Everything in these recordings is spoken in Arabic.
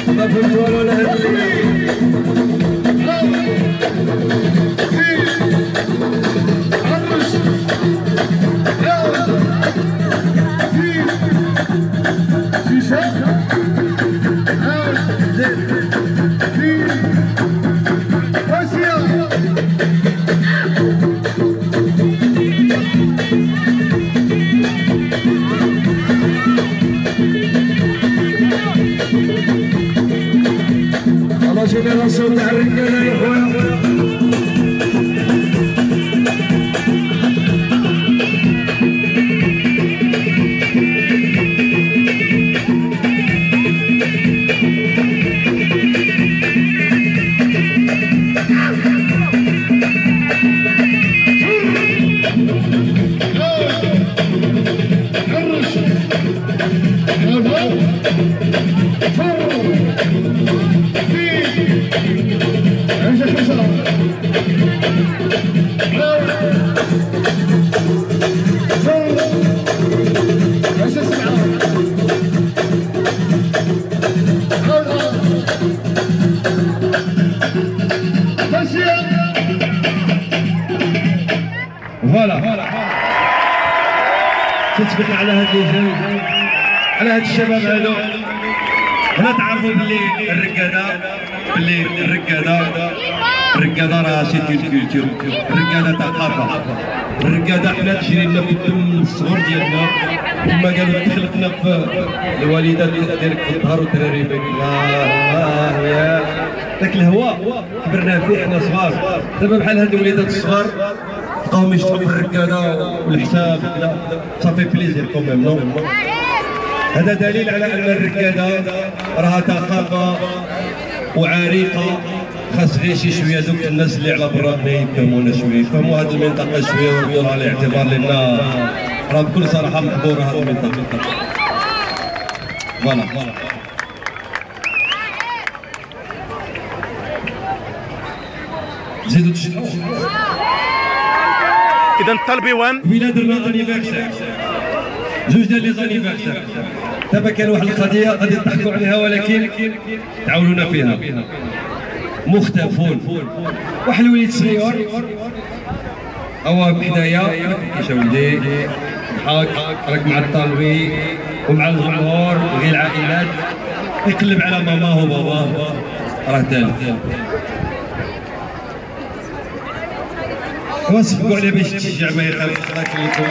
ما فهمت والو لا هادي جينيراسيون تاع الرجاله يا خويا فوالا تثبت على هاد اللي على هاد الشباب هادو هنا تعرفوا باللي الرقاده راه سيت اون كولتور، الرقاده ثقافه، الرقاده حنا تجري لنا في الدم الصغر ديالنا كما قالوا تخلقنا في الوالده ديالك في الظهر والدراري يا داك الهواء كبرنا فيه حنا صغار. دابا بحال هاد الوليدات الصغار تلقاهم يشتغلوا في الرقاده والحساب كذا صافي بليزير كوميم نو. هذا دليل على ان الرقاده راها ثقافه وعريقه، خاص غير شي شويه دوك الناس اللي على برا ما يفهمونا شويه، يفهموا هذه المنطقه شويه ويردوا لها الاعتبار لان راه بكل صراحه محظوره هذه المنطقه. فوالا زيدوا تشتغلوا. اذا الطلبيوان ولاد الانيفرسير جوج ديال لي زانيفرسير. دابا كان واحد القضيه غادي نضحكوا عليها ولكن تعاونونا فيها. مختفون واحد الوليد صغير هو بحدايا كيش ولدي ضحك راك مع الطالبي ومع الجمهور وغير العائلات يقلب على ماماه وباباه راه تالف وصفقوا عليه باش تشجع ما يخالف خلاك لكم.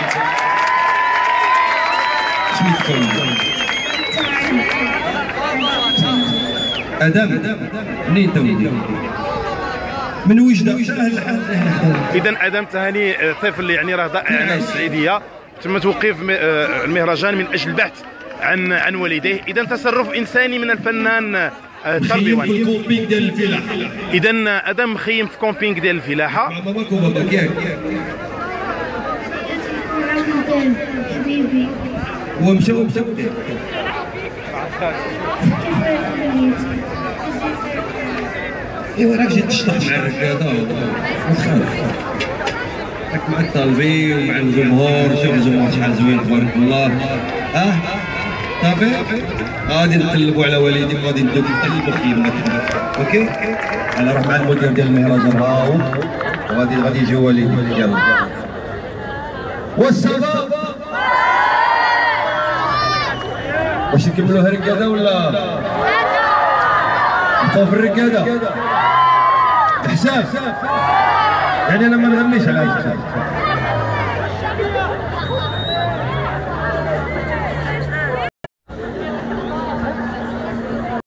سميتكم ادم منين انت ولدي؟ من وجده. اذا ادم تهاني طفل يعني راه ضائع هنا في السعيديه، تم توقيف المهرجان من اجل البحث عن والديه. اذا تصرف انساني من الفنان الطلبيوان. في الكومبينغ ديال الفلاحه. اذا ادم مخيم في كومبينغ ديال الفلاحه مع باباك وباباك ياك حبيبي ومشاو ايوا راك جيت تشطح مع الركاده ما تخافش، راك مع الطالبي ومع الجمهور. شوف الجمهور شحال زوين تبارك الله. صافي غادي نقلبوا على والدي وغادي ندوك نقلبوا خيمنا. اوكي انا نروح مع المدير ديال المهرجان راهو وغادي يجيو والدي. يلا والشباب واش نكملوها ركاده ولا نبقاو في الركاده؟ حساب يعني انا ما نغنيش على هذا الحساب.